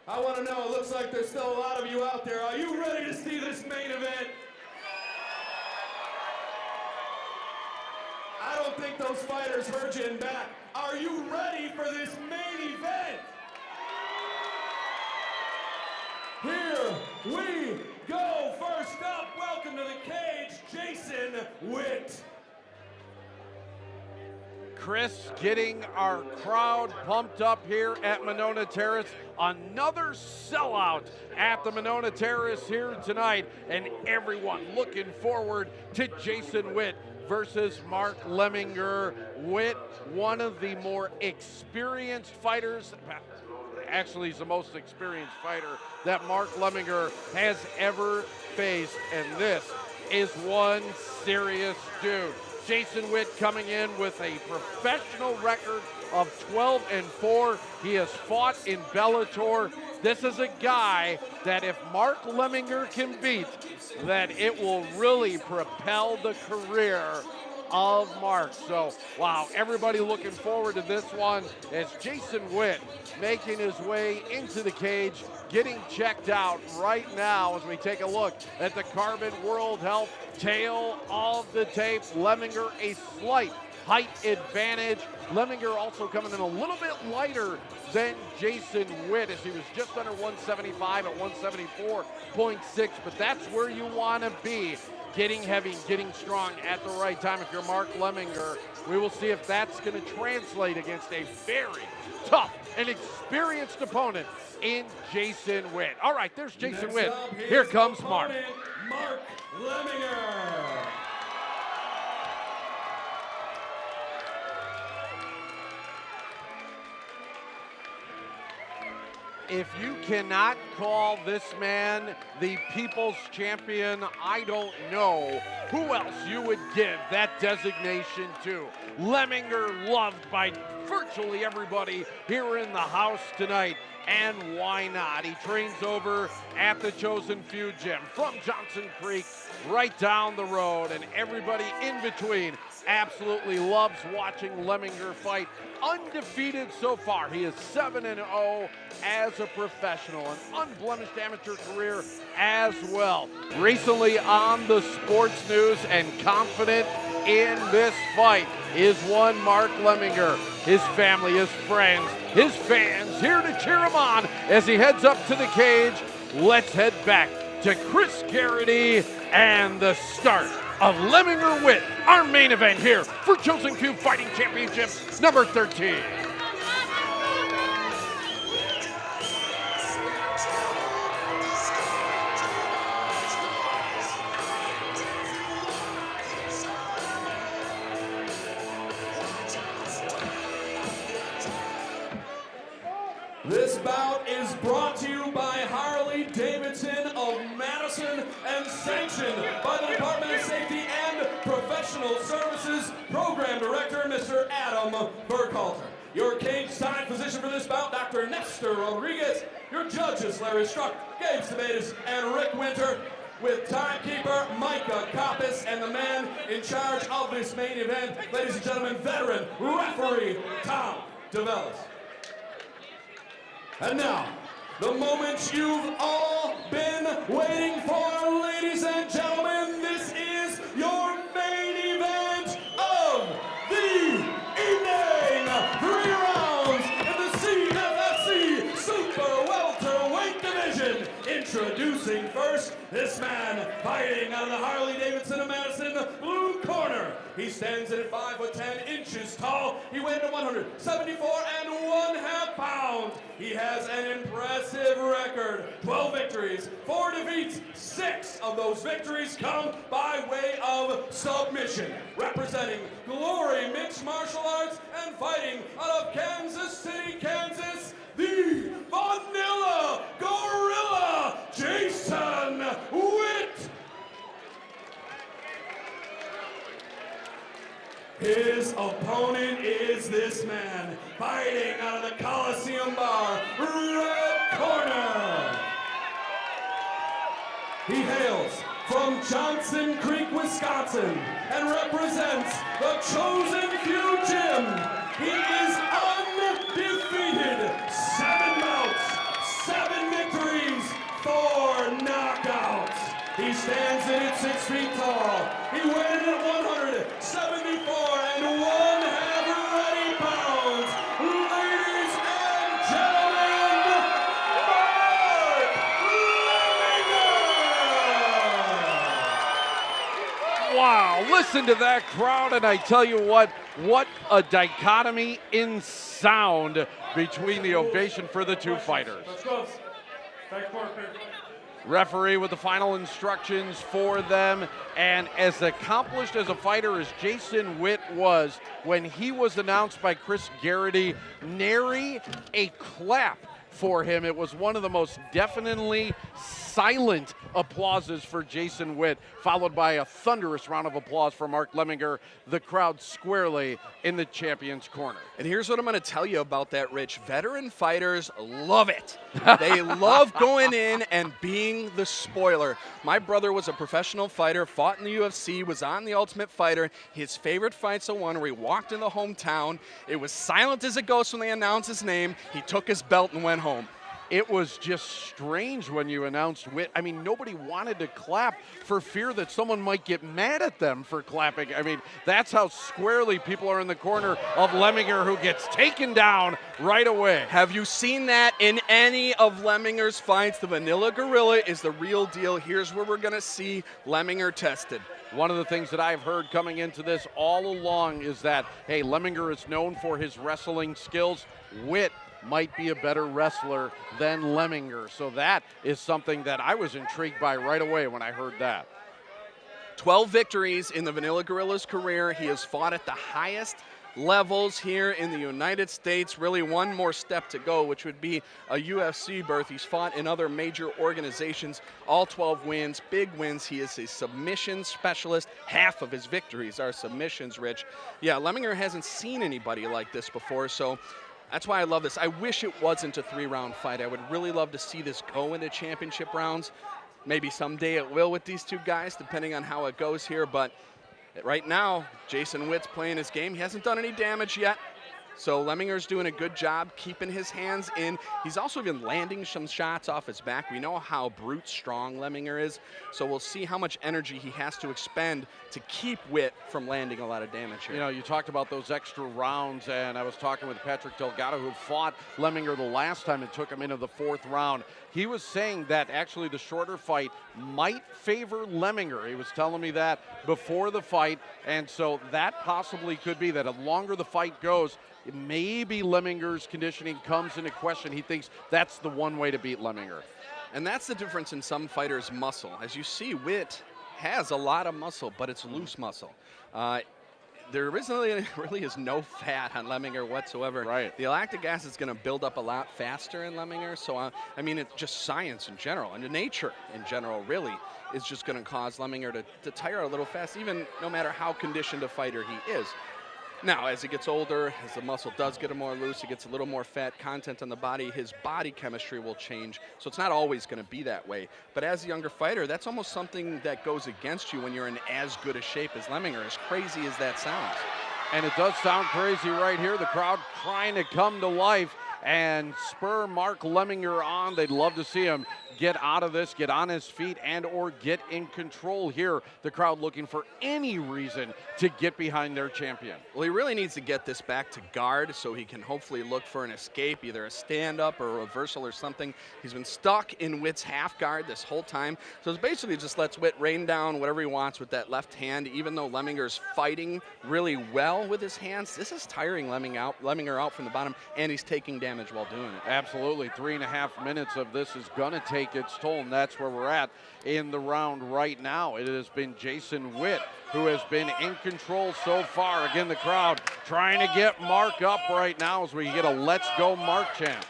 I want to know, it looks like there's still a lot of you out there. Are you ready to see this main event? I don't think those fighters heard you in back. Are you ready for this main event? Here we go. First up, welcome to the cage, Jason Witt. Chris, getting our crowd pumped up here at Monona Terrace. Another sellout at the Monona Terrace here tonight, and everyone looking forward to Jason Witt versus Mark Lemminger. Witt, one of the more experienced fighters, actually he's the most experienced fighter that Mark Lemminger has ever faced, and this is one serious dude. Jason Witt coming in with a professional record of 12-4. He has fought in Bellator. This is a guy that if Mark Lemminger can beat, that it will really propel the career of Mark. So, wow, everybody looking forward to this one as Jason Witt making his way into the cage, getting checked out right now as we take a look at the Carbon World Health tail of the tape. Lemminger a slight height advantage. Lemminger also coming in a little bit lighter than Jason Witt as he was just under 175 at 174.6, but that's where you want to be. Getting heavy, getting strong at the right time. If you're Mark Lemminger, we will see if that's going to translate against a very tough and experienced opponent in Jason Witt. All right, there's Jason Witt. Here comes Mark. Mark Lemminger. If you cannot call this man the people's champion, I don't know who else you would give that designation to. Lemminger loved by virtually everybody here in the house tonight, and why not? He trains over at the Chosen Few Gym from Johnson Creek right down the road, and everybody in between absolutely loves watching Lemminger fight. Undefeated so far. He is 7-0 as a professional, an unblemished amateur career as well. Recently on the sports news and confident in this fight is one Mark Lemminger. His family, his friends, his fans here to cheer him on as he heads up to the cage. Let's head back to Chris Garrity and the start of Lemminger Witt, our main event here for Chosen Few Fighting Championship number 13. This bout is brought to you by Harley-Davidson of Madison and sanctioned by the Department of Safety and Professional Services Program Director, Mr. Adam Burkhalter. Your cage-side physician for this bout, Dr. Nestor Rodriguez. Your judges, Larry Struck, Gabe Stabatis, and Rick Winter, with timekeeper Micah Coppice, and the man in charge of this main event, ladies and gentlemen, veteran referee Tom DeVellis. And now, the moment you've all been waiting for, ladies and gentlemen, this is your main event of the evening. 3 rounds in the CFFC Super Welterweight Division. Introducing first, this man fighting out of the Harley-Davidson of Madison, blue corner. He stands at 5'10" tall. He weighed in 174 1/2 pounds. He has an impressive record, 12 victories, 4 defeats. 6 of those victories come by way of submission. Representing Glory Mixed Martial Arts and fighting out of Kansas City, Kansas, the Vanilla Gorilla, Jason Witt. His opponent is this man, fighting out of the Coliseum Bar, red corner. He hails from Johnson Creek, Wisconsin, and represents the Chosen Few Gym. He is undefeated, 7 bouts, 7 stands in at 6 feet tall. He weighed in at 174 and 1/2 ready pounds. Ladies and gentlemen, Mark Lemminger! Wow, listen to that crowd, and I tell you what a dichotomy in sound between the ovation for the two fighters. Referee with the final instructions for them, and as accomplished as a fighter as Jason Witt was, when he was announced by Chris Garrity, nary a clap for him. It was one of the most deafeningly silent applauses for Jason Witt, followed by a thunderous round of applause for Mark Lemminger, the crowd squarely in the champion's corner. And here's what I'm going to tell you about that, Rich. Veteran fighters love it. They love going in and being the spoiler. My brother was a professional fighter, fought in the UFC, was on The Ultimate Fighter. His favorite fight's the one where he walked in the hometown. It was silent as a ghost when they announced his name. He took his belt and went home. It was just strange when you announced Witt. I mean, nobody wanted to clap for fear that someone might get mad at them for clapping. I mean, that's how squarely people are in the corner of Lemminger, who gets taken down right away. Have you seen that in any of Lemminger's fights? The Vanilla Gorilla is the real deal. Here's where we're going to see Lemminger tested. One of the things that I've heard coming into this all along is that, hey, Lemminger is known for his wrestling skills. Witt might be a better wrestler than Lemminger. So that is something that I was intrigued by right away when I heard that. 12 victories in the Vanilla Gorilla's career. He has fought at the highest levels here in the United States. Really one more step to go, which would be a UFC berth. He's fought in other major organizations. All 12 wins, big wins. He is a submission specialist. Half of his victories are submissions, Rich. Yeah, Lemminger hasn't seen anybody like this before, so that's why I love this. I wish it wasn't a 3-round fight. I would really love to see this go into championship rounds. Maybe someday it will with these two guys, depending on how it goes here. But right now, Jason Witt's playing his game. He hasn't done any damage yet. So Lemminger's doing a good job keeping his hands in. He's also been landing some shots off his back. We know how brute strong Lemminger is, so we'll see how much energy he has to expend to keep Witt from landing a lot of damage here. You know, you talked about those extra rounds, and I was talking with Patrick Delgado, who fought Lemminger the last time and took him into the 4th round. He was saying that actually the shorter fight might favor Lemminger. He was telling me that before the fight, and so that possibly could be that the longer the fight goes, maybe Lemminger's conditioning comes into question. He thinks that's the one way to beat Lemminger. And that's the difference in some fighters' muscle. As you see, Witt has a lot of muscle, but it's loose muscle. There really is no fat on Lemminger whatsoever. Right. The lactic acid is going to build up a lot faster in Lemminger. So, I mean, it's just science in general, and nature in general really is just going to cause Lemminger to tire a little fast, even no matter how conditioned a fighter he is. Now, as he gets older, as the muscle does get more loose, he gets a little more fat content on the body, his body chemistry will change. So it's not always going to be that way. But as a younger fighter, that's almost something that goes against you when you're in as good a shape as Lemminger, as crazy as that sounds. And it does sound crazy right here. The crowd trying to come to life and spur Mark Lemminger on. They'd love to see him get out of this, get on his feet, and or get in control here. The crowd looking for any reason to get behind their champion. Well, he really needs to get this back to guard so he can hopefully look for an escape, either a stand-up or a reversal or something. He's been stuck in Witt's half guard this whole time. So it's basically just lets Witt rain down whatever he wants with that left hand. Even though Lemminger's fighting really well with his hands, this is tiring Lemminger out from the bottom, and he's taking damage while doing it. Absolutely. 3.5 minutes of this is going to take its toll, and that's where we're at in the round right now. It has been Jason Witt who has been in control so far. Again, the crowd trying to get Mark up right now as we get a Let's Go Mark chant.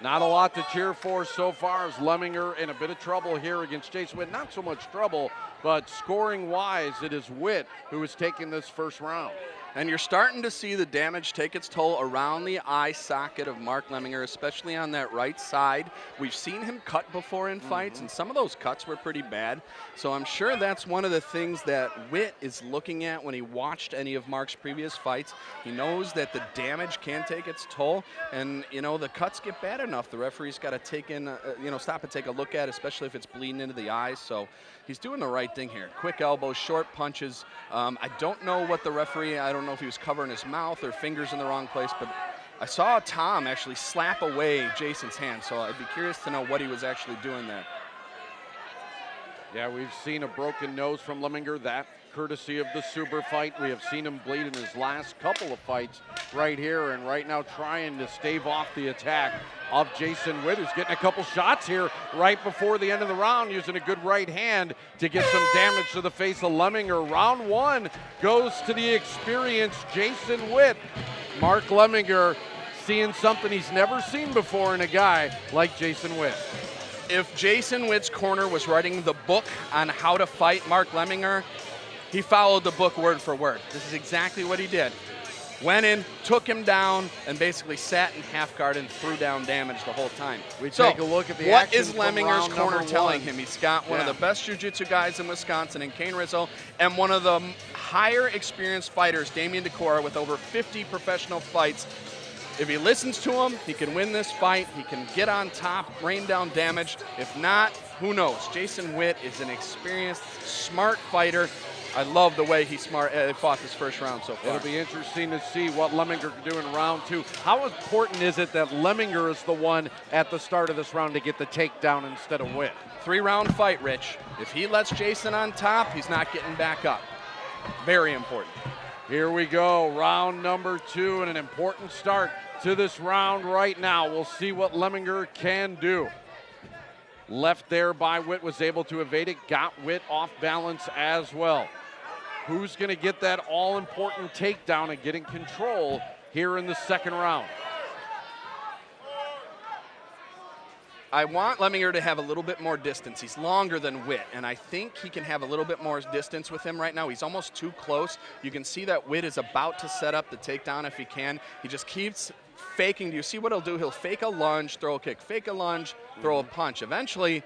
Not a lot to cheer for so far as Lemminger in a bit of trouble here against Jason Witt. Not so much trouble, but scoring-wise, it is Witt who is taking this first round. And you're starting to see the damage take its toll around the eye socket of Mark Lemminger, especially on that right side. We've seen him cut before in fights, and some of those cuts were pretty bad. So I'm sure that's one of the things that Witt is looking at when he watched any of Mark's previous fights. He knows that the damage can take its toll, and you know the cuts get bad enough. The referee's got to take in, stop and take a look at, especially if it's bleeding into the eyes. So he's doing the right thing here. Quick elbows, short punches. I don't know what the referee, I don't know if he was covering his mouth or fingers in the wrong place, but I saw Tom actually slap away Jason's hand, so I'd be curious to know what he was actually doing there. Yeah, we've seen a broken nose from Lemminger, that courtesy of the super fight. We have seen him bleed in his last couple of fights right here, and right now trying to stave off the attack of Jason Witt, who's getting a couple shots here right before the end of the round, using a good right hand to get some damage to the face of Lemminger. Round one goes to the experienced Jason Witt. Mark Lemminger seeing something he's never seen before in a guy like Jason Witt. If Jason Witt's corner was writing the book on how to fight Mark Lemminger, he followed the book word for word. This is exactly what he did. Went in, took him down, and basically sat in half guard and threw down damage the whole time. We take a look at the what action is from Lemminger's round corner number telling one. him? He's got one of the best jiu-jitsu guys in Wisconsin in Kane Rizzo, and one of the higher experienced fighters, Damian Decora, with over 50 professional fights. If he listens to him, he can win this fight. He can get on top, rain down damage. If not, who knows? Jason Witt is an experienced, smart fighter. I love the way he fought this first round so far. It'll be interesting to see what Lemminger can do in round two. How important is it that Lemminger is the one at the start of this round to get the takedown instead of Witt? 3-round fight, Rich. If he lets Jason on top, he's not getting back up. Very important. Here we go, round number two, and an important start to this round right now. We'll see what Lemminger can do. Left there by Witt, was able to evade it, got Witt off balance as well. Who's going to get that all-important takedown and get in control here in the second round? I want Lemminger to have a little bit more distance. He's longer than Witt, and I think he can have a little bit more distance with him right now. He's almost too close. You can see that Witt is about to set up the takedown if he can. He just keeps faking. Do you see what he'll do? He'll fake a lunge, throw a kick, fake a lunge, throw a punch. Eventually,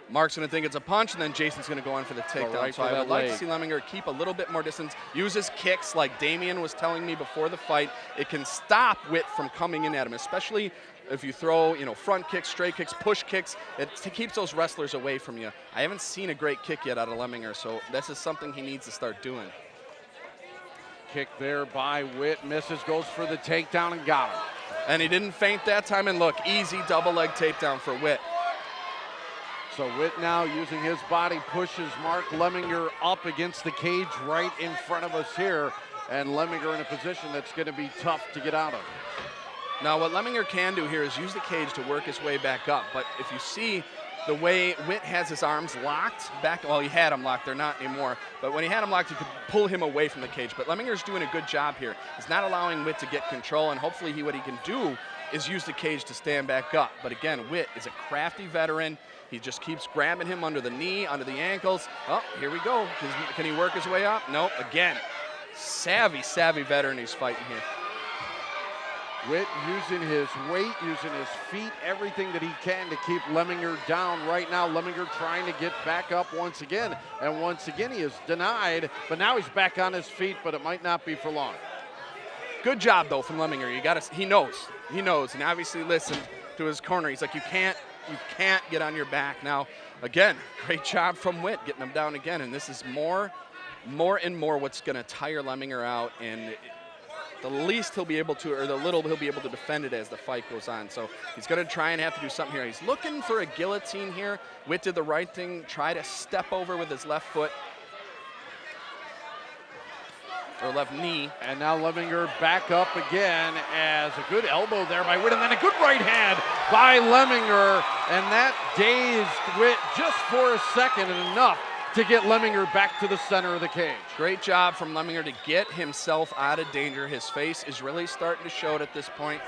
Mark's going to think it's a punch, and then Jason's going to go in for the takedown. Right, so I would like to see Lemminger keep a little bit more distance, use his kicks like Damian was telling me before the fight. It can stop Witt from coming in at him, especially if you throw, front kicks, straight kicks, push kicks. It keeps those wrestlers away from you. I haven't seen a great kick yet out of Lemminger, so this is something he needs to start doing. Kick there by Witt, misses, goes for the takedown and got him. And he didn't feint that time, and look, easy double leg takedown for Witt. So Witt now using his body pushes Mark Lemminger up against the cage right in front of us here, and Lemminger in a position that's going to be tough to get out of. Now what Lemminger can do here is use the cage to work his way back up, but if you see the way Witt has his arms locked back, well, he had them locked, they're not anymore, but when he had them locked, he could pull him away from the cage. But Lemminger's doing a good job here. He's not allowing Witt to get control, and hopefully what he can do is use the cage to stand back up. But again, Witt is a crafty veteran. He just keeps grabbing him under the knee, under the ankles. Oh, here we go. Can he work his way up? Nope, again. Savvy veteran he's fighting here. Witt using his weight, using his feet, everything that he can to keep Lemminger down right now. Lemminger trying to get back up once again, and once again he is denied, but now he's back on his feet, but it might not be for long. Good job, though, from Lemminger. He knows, and obviously listened to his corner. He's like, you can't get on your back. Now, again, great job from Witt getting him down again, and this is more and more what's going to tire Lemminger out, and the least he'll be able to, or the little he'll be able to defend it as the fight goes on. So he's going to try and have to do something here. He's looking for a guillotine here. Witt did the right thing, try to step over with his left foot, or left knee. And now Lemminger back up again as a good elbow there by Witt, and then a good right hand by Lemminger, and that dazed Witt just for a second, and enough to get Lemminger back to the center of the cage. Great job from Lemminger to get himself out of danger. His face is really starting to show it at this point.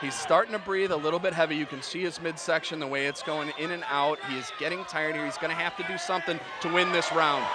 He's starting to breathe a little bit heavy. You can see his midsection, the way it's going in and out. He is getting tired here. He's going to have to do something to win this round.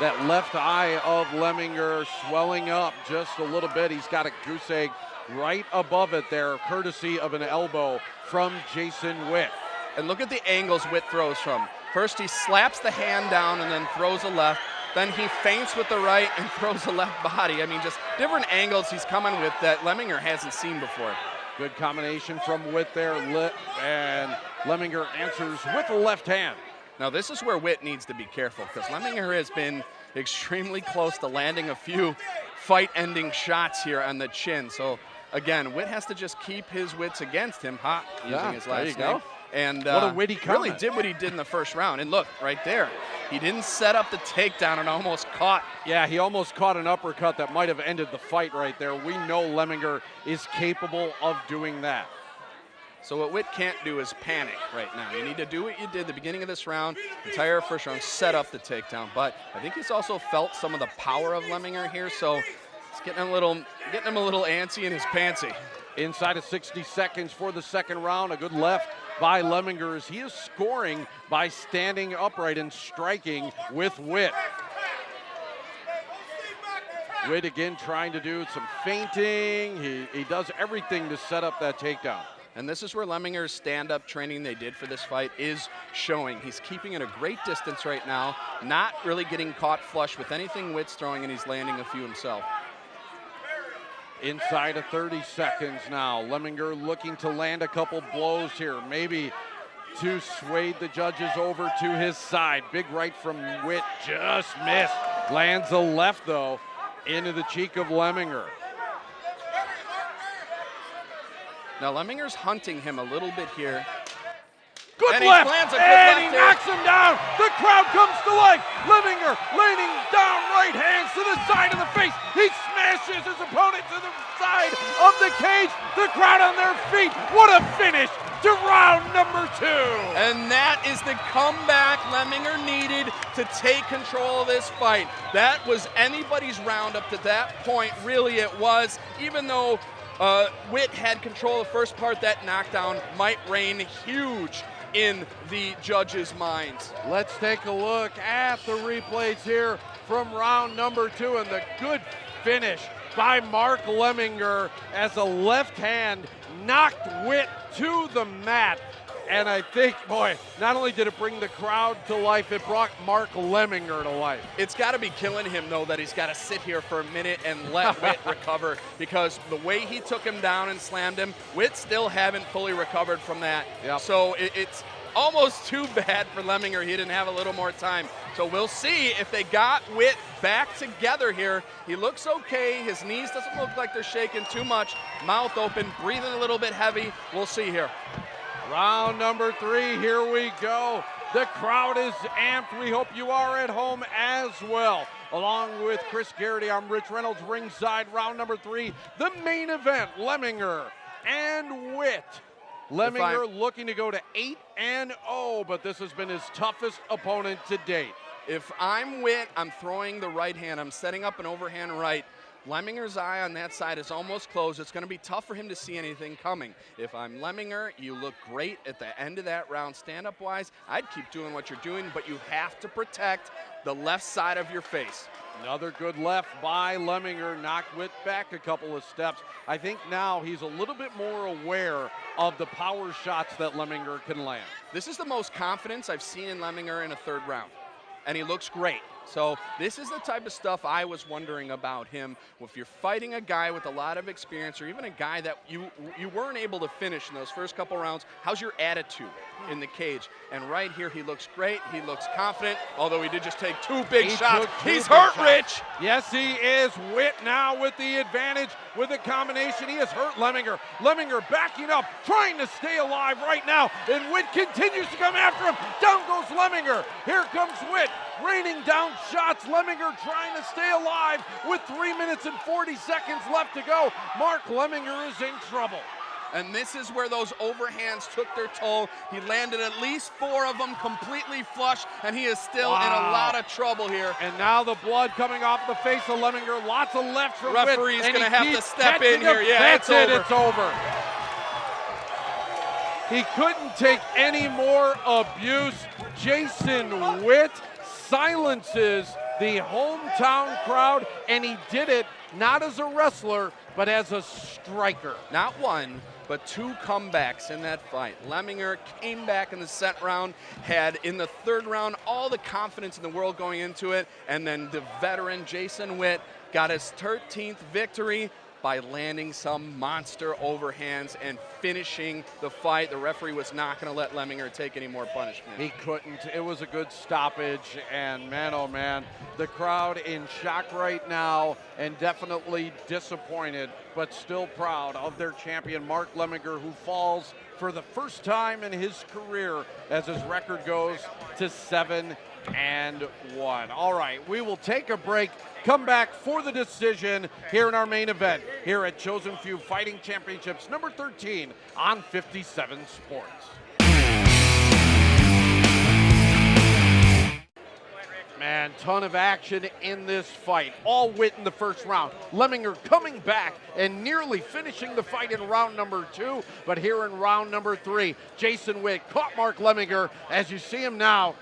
That left eye of Lemminger swelling up just a little bit. He's got a goose egg right above it there, courtesy of an elbow from Jason Witt. And look at the angles Witt throws from. First he slaps the hand down and then throws a left. Then he feints with the right and throws a left body. I mean, just different angles he's coming with that Lemminger hasn't seen before. Good combination from Witt there, and Lemminger answers with the left hand. Now this is where Witt needs to be careful because Lemminger has been extremely close to landing a few fight-ending shots here on the chin. So again, Witt has to just keep his wits against him, using his last name. And what a witty comment. Really did what he did in the first round. And look, right there, he didn't set up the takedown and almost caught. Yeah, he almost caught an uppercut that might have ended the fight right there. We know Lemminger is capable of doing that. So what Witt can't do is panic right now. You need to do what you did at the beginning of this round, entire first round, set up the takedown. But I think he's also felt some of the power of Lemminger here, so it's getting him a little antsy in his pantsy. Inside of 60 seconds for the second round, a good left by Lemminger as he is scoring by standing upright and striking with Witt. Witt again trying to do some feinting. He does everything to set up that takedown. And this is where Lemminger's stand-up training they did for this fight is showing. He's keeping it a great distance right now, not really getting caught flush with anything Witt's throwing, and he's landing a few himself. Inside of 30 seconds now. Lemminger looking to land a couple blows here, maybe to sway the judges over to his side. Big right from Witt, just missed. Lands a left, though, into the cheek of Lemminger. Now Lemminger's hunting him a little bit here. Good left, and he knocks him down. The crowd comes to life. Lemminger leaning down, right hands to the side of the face. He smashes his opponent to the side of the cage. The crowd on their feet. What a finish to round number 2. And that is the comeback Lemminger needed to take control of this fight. That was anybody's round up to that point. Really, it was. Even though Witt had control of the first part, that knockdown might reign huge in the judges' minds. Let's take a look at the replays here from round number 2 and the good finish by Mark Lemminger as a left hand knocked Witt to the mat. And I think, boy, not only did it bring the crowd to life, it brought Mark Lemminger to life. It's got to be killing him, though, that he's got to sit here for a minute and let Witt recover, because the way he took him down and slammed him, Witt still haven't fully recovered from that. Yep. So it's almost too bad for Lemminger. He didn't have a little more time. So we'll see if they got Witt back together here. He looks okay. His knees doesn't look like they're shaking too much. Mouth open, breathing a little bit heavy. We'll see here. Round number 3, here we go. The crowd is amped. We hope you are at home as well. Along with Chris Garrity, I'm Rich Reynolds, ringside. Round number 3, the main event, Lemminger and Witt. Lemminger looking to go to 8-0, but this has been his toughest opponent to date. If I'm Witt, I'm throwing the right hand. I'm setting up an overhand right. Lemminger's eye on that side is almost closed. It's going to be tough for him to see anything coming. If I'm Lemminger, you look great at the end of that round stand-up-wise. I'd keep doing what you're doing, but you have to protect the left side of your face. Another good left by Lemminger, knocked Witt back a couple of steps. I think now he's a little bit more aware of the power shots that Lemminger can land. This is the most confidence I've seen in Lemminger in a third round, and he looks great. So this is the type of stuff I was wondering about him. If you're fighting a guy with a lot of experience, or even a guy that you weren't able to finish in those first couple rounds, how's your attitude in the cage? And right here, he looks great. He looks confident, although he did just take 2 big shots. He's hurt, Rich. Yes, he is. Witt now with the advantage with a combination. He has hurt Lemminger. Lemminger backing up, trying to stay alive right now. And Witt continues to come after him. Down goes Lemminger. Here comes Witt, raining down shots. Lemminger trying to stay alive with 3 minutes and 40 seconds left to go. Mark Lemminger is in trouble. And this is where those overhands took their toll. He landed at least 4 of them completely flush, and he is still in a lot of trouble here. And now the blood coming off the face of Lemminger. Lots of left from Witt. Referee's going to have to step in here. Yeah, that's it. It's over. He couldn't take any more abuse. Jason Witt silences the hometown crowd, and he did it not as a wrestler, but as a striker. Not one, but two comebacks in that fight. Lemminger came back in the second round, had in the third round all the confidence in the world going into it, and then the veteran Jason Witt got his 13th victory by landing some monster overhands and finishing the fight. The referee was not going to let Lemminger take any more punishment. He couldn't. It was a good stoppage, and man, oh man, the crowd in shock right now and definitely disappointed, but still proud of their champion, Mark Lemminger, who falls for the first time in his career as his record goes to 7-1. All right, we will take a break, come back for the decision here in our main event here at Chosen Few Fighting Championships number 13 on 57 Sports. Man, ton of action in this fight. All Witt in the first round. Lemminger coming back and nearly finishing the fight in round number 2. But here in round number 3, Jason Witt caught Mark Lemminger. As you see him now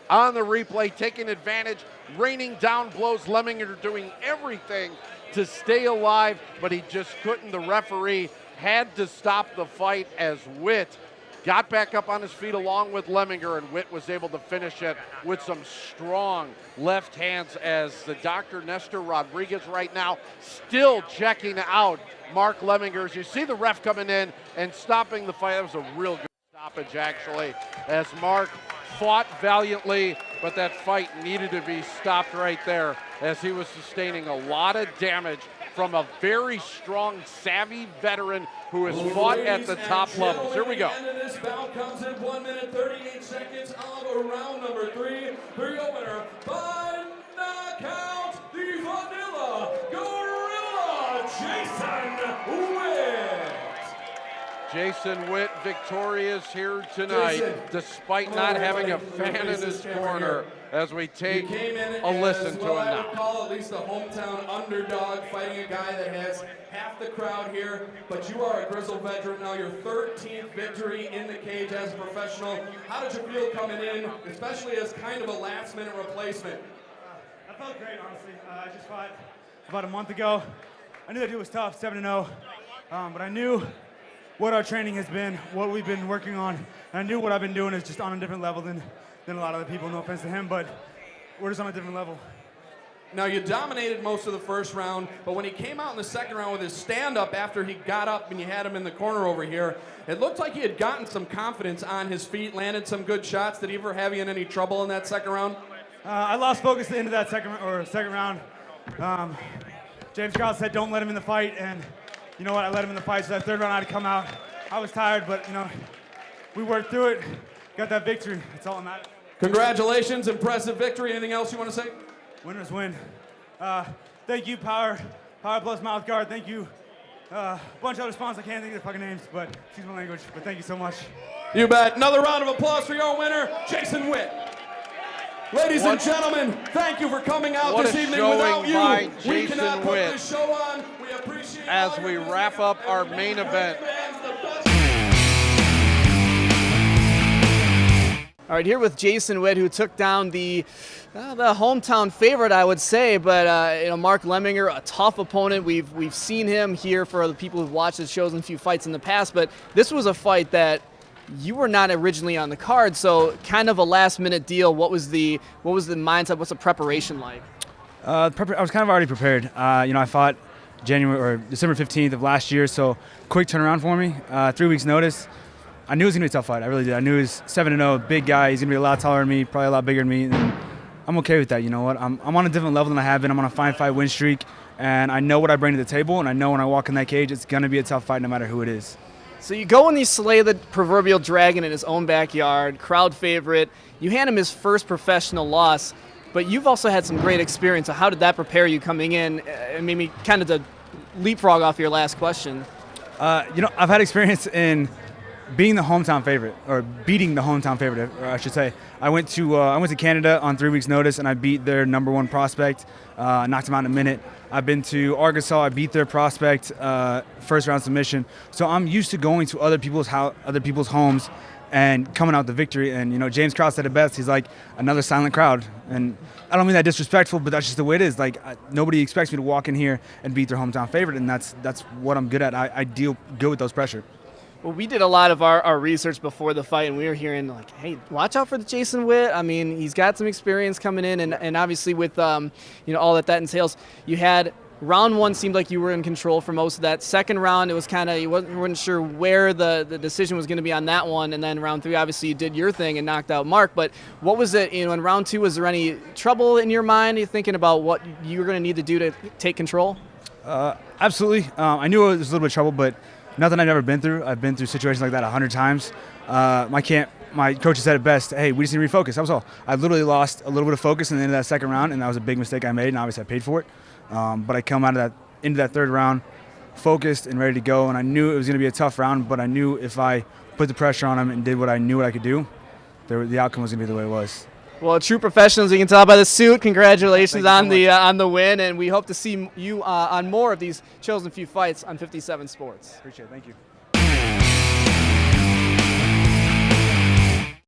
on the replay, taking advantage, raining down blows. Lemminger doing everything to stay alive, but he just couldn't. The referee had to stop the fight as Witt got back up on his feet along with Lemminger, and Witt was able to finish it with some strong left hands as the Dr. Nestor Rodriguez right now still checking out Mark Lemminger. As you see the ref coming in and stopping the fight. That was a real good stoppage, actually, as Mark fought valiantly, but that fight needed to be stopped right there as he was sustaining a lot of damage from a very strong, savvy veteran who has fought at the top levels. Here we go. The end of this bout comes in 1 minute 38 seconds of round number 3. For your winner by knockout, the Vanilla Gorilla, Jason Witt. Jason Witt victorious here tonight, despite not having a fan in his corner, as we take a listen to him now. I would call at least a hometown underdog, fighting a guy that has half the crowd here, but you are a grizzled veteran now, your 13th victory in the cage as a professional. How did you feel coming in, especially as kind of a last-minute replacement? I felt great, honestly. I just fought about a month ago. I knew that dude was tough, 7-0, but I knew what our training has been, what we've been working on, and I knew what I've been doing is just on a different level than a lot of the people, no offense to him, but we're just on a different level. Now, you dominated most of the first round, but when he came out in the second round with his stand-up after he got up and you had him in the corner over here, it looked like he had gotten some confidence on his feet, landed some good shots. Did he ever have you in any trouble in that second round? I lost focus at the end of that second round. James Charles said don't let him in the fight, and you know what, I let him in the fight, so that third round I had to come out. I was tired, but you know, we worked through it, got that victory. That's all that matters. Congratulations, impressive victory. Anything else you want to say? Winners win. Thank you, Power Plus Mouth Guard. Thank you. A bunch of other sponsors, I can't think of their fucking names, but excuse my language, but thank you so much. You bet. Another round of applause for your winner, Jason Witt. Ladies and gentlemen, thank you for coming out this evening. Without you, we cannot put this show on. We appreciate as we wrap up our main event. All right, here with Jason Witt, who took down the hometown favorite, I would say, but you know, Mark Lemminger, a tough opponent. We've seen him here for the people who've watched his shows and a few fights in the past, but this was a fight that you were not originally on the card, so kind of a last-minute deal. What was the mindset? What's the preparation like? I was kind of already prepared. You know, I fought December 15th of last year, so quick turnaround for me. 3 weeks notice. I knew it was going to be a tough fight. I really did. I knew he was 7-0, big guy. He's going to be a lot taller than me, probably a lot bigger than me. And I'm okay with that. You know what? I'm on a different level than I have been. I'm on a 5-fight win streak, and I know what I bring to the table, and I know when I walk in that cage, it's going to be a tough fight no matter who it is. So you go and you slay the proverbial dragon in his own backyard, crowd favorite. You hand him his first professional loss, but you've also had some great experience. So how did that prepare you coming in? And maybe kind of to leapfrog off your last question. You know, I've had experience in being the hometown favorite, or beating the hometown favorite, or I should say. I went to Canada on 3 weeks' notice, and I beat their #1 prospect. Knocked him out in a minute. I've been to Arkansas. I beat their prospect, first round submission. So I'm used to going to other people's homes and coming out the victory. And, you know, James Krause said it best. He's like, another silent crowd. And I don't mean that disrespectful, but that's just the way it is. Like, nobody expects me to walk in here and beat their hometown favorite, and that's what I'm good at. I deal good with those pressure. Well, we did a lot of our research before the fight, and we were hearing, like, hey, watch out for the Jason Witt. I mean, he's got some experience coming in, and obviously with, you know, all that entails. You had round one seemed like you were in control for most of that. Second round, it was kind of, you weren't sure where the decision was going to be on that one. And then round three, obviously, you did your thing and knocked out Mark. But what was it, you know, in round two, was there any trouble in your mind? Are you thinking about what you were going to need to do to take control? Absolutely. I knew it was a little bit of trouble, but nothing I've never been through. I've been through situations like that 100 times. My coach said it best, hey, we just need to refocus. That was all. I literally lost a little bit of focus in the end of that second round, and that was a big mistake I made, and obviously I paid for it. But I come out of into that third round focused and ready to go, and I knew it was going to be a tough round, but I knew if I put the pressure on him and did what I knew I could do, the outcome was going to be the way it was. Well, true professionals, you can tell by the suit. Congratulations on so the win, and we hope to see you on more of these chosen few fights on 57 Sports. Appreciate it. Thank you.